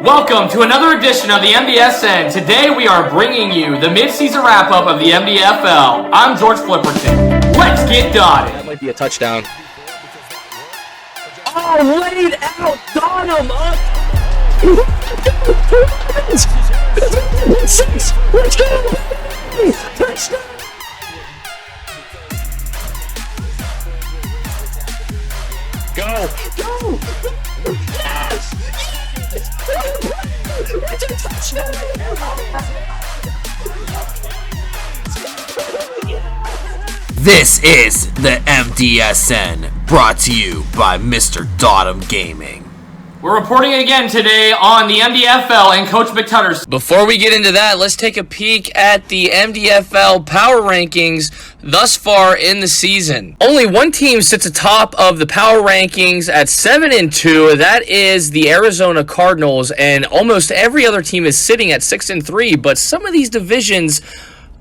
Welcome to another edition of the MDSN. Today we are bringing you the mid-season wrap-up of the MDFL. I'm George Flipperton. Let's get dotted. That might be a touchdown. Oh, laid out, Donham up. Six. Let's go. Touchdown. Go. Yes. It's a touchdown. This is the MDSN, brought to you by MrDotEm Gaming. We're reporting again today on the MDFL and Coach McTudderson. Before we get into that, let's take a peek at the MDFL power rankings thus far in the season. Only one team sits atop of the power rankings at 7-2. That is the Arizona Cardinals, and almost every other team is sitting at 6-3. But some of these divisions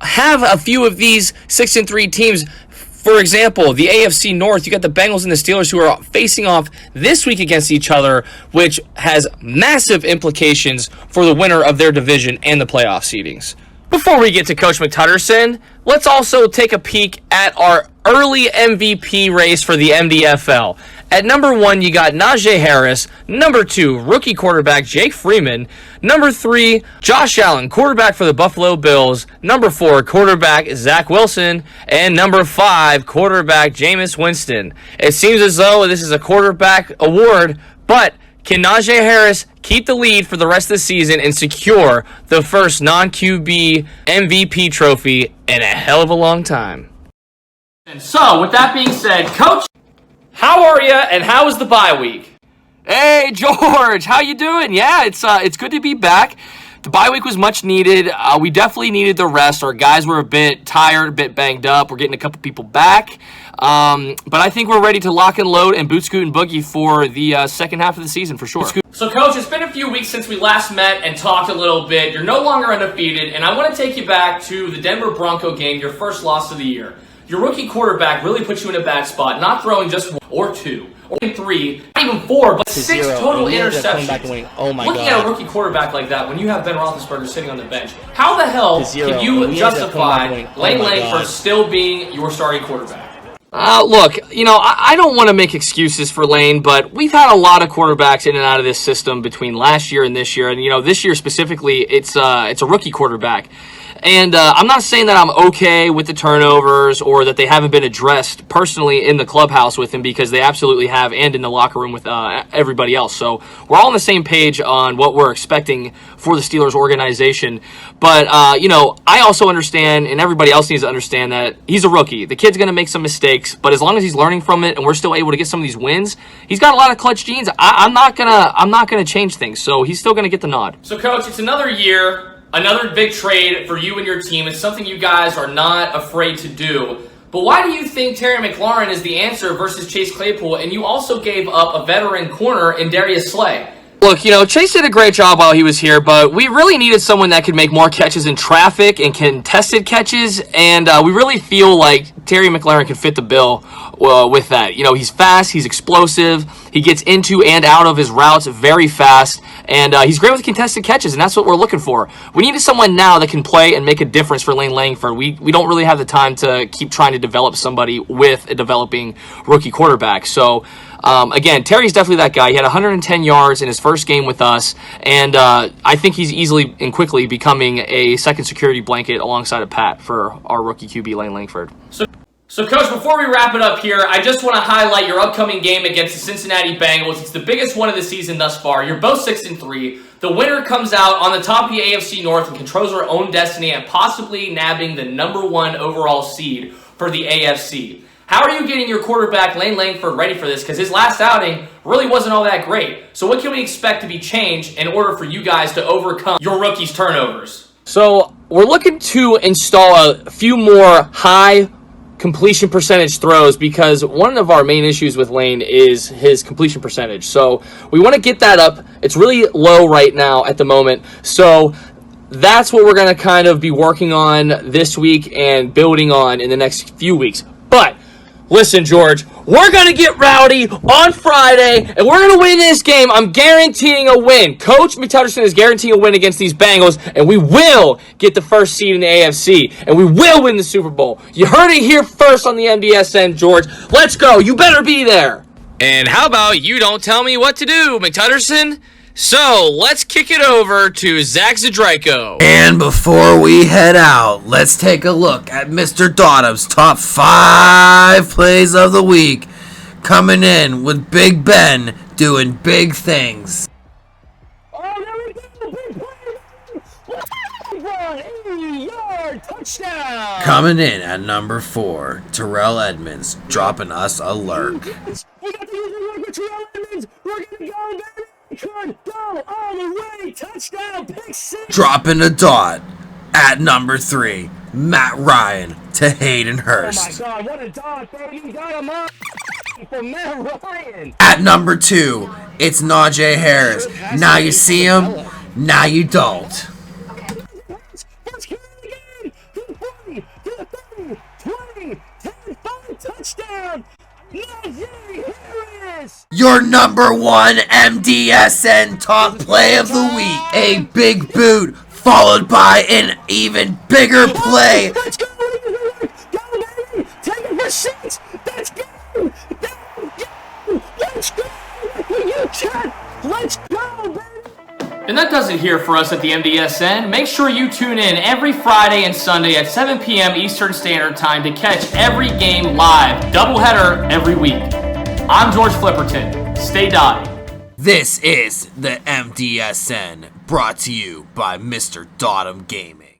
have a few of these 6-3 teams. For example, the AFC North, you got the Bengals and the Steelers who are facing off this week against each other, which has massive implications for the winner of their division and the playoff seedings. Before we get to Coach McTudderson, let's also take a peek at our early MVP race for the MDFL. At number 1, you got Najee Harris. Number 2, rookie quarterback Jake Freeman. Number 3, Josh Allen, quarterback for the Buffalo Bills. Number 4, quarterback Zach Wilson. And number 5, quarterback Jameis Winston. It seems as though this is a quarterback award, but can Najee Harris keep the lead for the rest of the season and secure the first non-QB MVP trophy in a hell of a long time? And so, with that being said, Coach, how are you and how was the bye week? Hey, George, how you doing? Yeah, it's good to be back. The bye week was much needed. We definitely needed the rest. Our guys were a bit tired, a bit banged up. We're getting a couple people back. But I think we're ready to lock and load and boot, scoot, and boogie for the second half of the season for sure. So, Coach, it's been a few weeks since we last met and talked a little bit. You're no longer undefeated, and I want to take you back to the Denver Bronco game, your first loss of the year. Your rookie quarterback really put you in a bad spot, not throwing just 1 or 2 or 3, not even 4, but 6 total interceptions. Oh my Looking at a rookie quarterback like that, when you have Ben Roethlisberger sitting on the bench, how the hell can you justify Layne Langford still being your starting quarterback? Look, I don't want to make excuses for Layne, but we've had a lot of quarterbacks in and out of this system between last year and this year. And, this year specifically, it's a rookie quarterback. And I'm not saying that I'm okay with the turnovers or that they haven't been addressed personally in the clubhouse with him, because they absolutely have, and in the locker room with everybody else. So we're all on the same page on what we're expecting for the Steelers organization. But, I also understand, and everybody else needs to understand, that he's a rookie. The kid's going to make some mistakes, but as long as he's learning from it and we're still able to get some of these wins, he's got a lot of clutch genes. I'm not gonna change things. So he's still going to get the nod. So, Coach, it's another year. Another big trade for you and your team. It's something you guys are not afraid to do. But why do you think Terry McLaurin is the answer versus Chase Claypool? And you also gave up a veteran corner in Darius Slay. Look, Chase did a great job while he was here, but we really needed someone that could make more catches in traffic and contested catches, and we really feel like Terry McLaurin can fit the bill with that. He's fast, he's explosive, he gets into and out of his routes very fast, and he's great with contested catches, and that's what we're looking for. We needed someone now that can play and make a difference for Layne Langford. We don't really have the time to keep trying to develop somebody with a developing rookie quarterback. So, again, Terry's definitely that guy. He had 110 yards in his first game with us, and I think he's easily and quickly becoming a second security blanket alongside of Pat for our rookie QB Layne Langford. So, Coach, before we wrap it up here, I just want to highlight your upcoming game against the Cincinnati Bengals. It's the biggest one of the season thus far. You're both 6-3. The winner comes out on the top of the AFC North and controls her own destiny and possibly nabbing the #1 overall seed for the AFC. How are you getting your quarterback, Layne Langford, ready for this? Because his last outing really wasn't all that great. So what can we expect to be changed in order for you guys to overcome your rookie's turnovers? So we're looking to install a few more high completion percentage throws, because one of our main issues with Layne is his completion percentage. So we want to get that up. It's really low right now at the moment. So that's what we're going to kind of be working on this week and building on in the next few weeks. But Listen, George, we're going to get rowdy on Friday, and we're going to win this game. I'm guaranteeing a win. Coach McTudderson is guaranteeing a win against these Bengals, and we will get the first seed in the AFC, and we will win the Super Bowl. You heard it here first on the MDSN, George. Let's go. You better be there. And how about you don't tell me what to do, McTudderson? So, let's kick it over to Zack Zydriko. And before we head out, let's take a look at MrDotEm's top 5 plays of the week. Coming in with Big Ben doing big things. Oh, there we go! Big play! 80-yard touchdown! Coming in at number 4, Terrell Edmonds, dropping us a lurk. We got the user lurk with Terrell Edmonds! We're gonna go, baby! Could go all the way! Touchdown! Pick 6! Dropping a dot at number 3, Matt Ryan to Hayden Hurst. Oh my god, what a dog, baby! Got him up for Matt Ryan! At number 2, it's Najee Harris. Now you see him, now you don't. Let's kill it again! To the 40, to the 30, 20, 10, 5, touchdown! Najee Harris! Your number 1 MDSN top play of the week. A big boot followed by an even bigger play. Let's go! Go, baby! Take it for 6! Let's go! Let's go! You can! Let's go, baby! And that does it here for us at the MDSN. Make sure you tune in every Friday and Sunday at 7 p.m. Eastern Standard Time to catch every game live. Doubleheader every week. I'm George Flipperton. Stay dotty. This is the MDSN, brought to you by MrDotEm Gaming.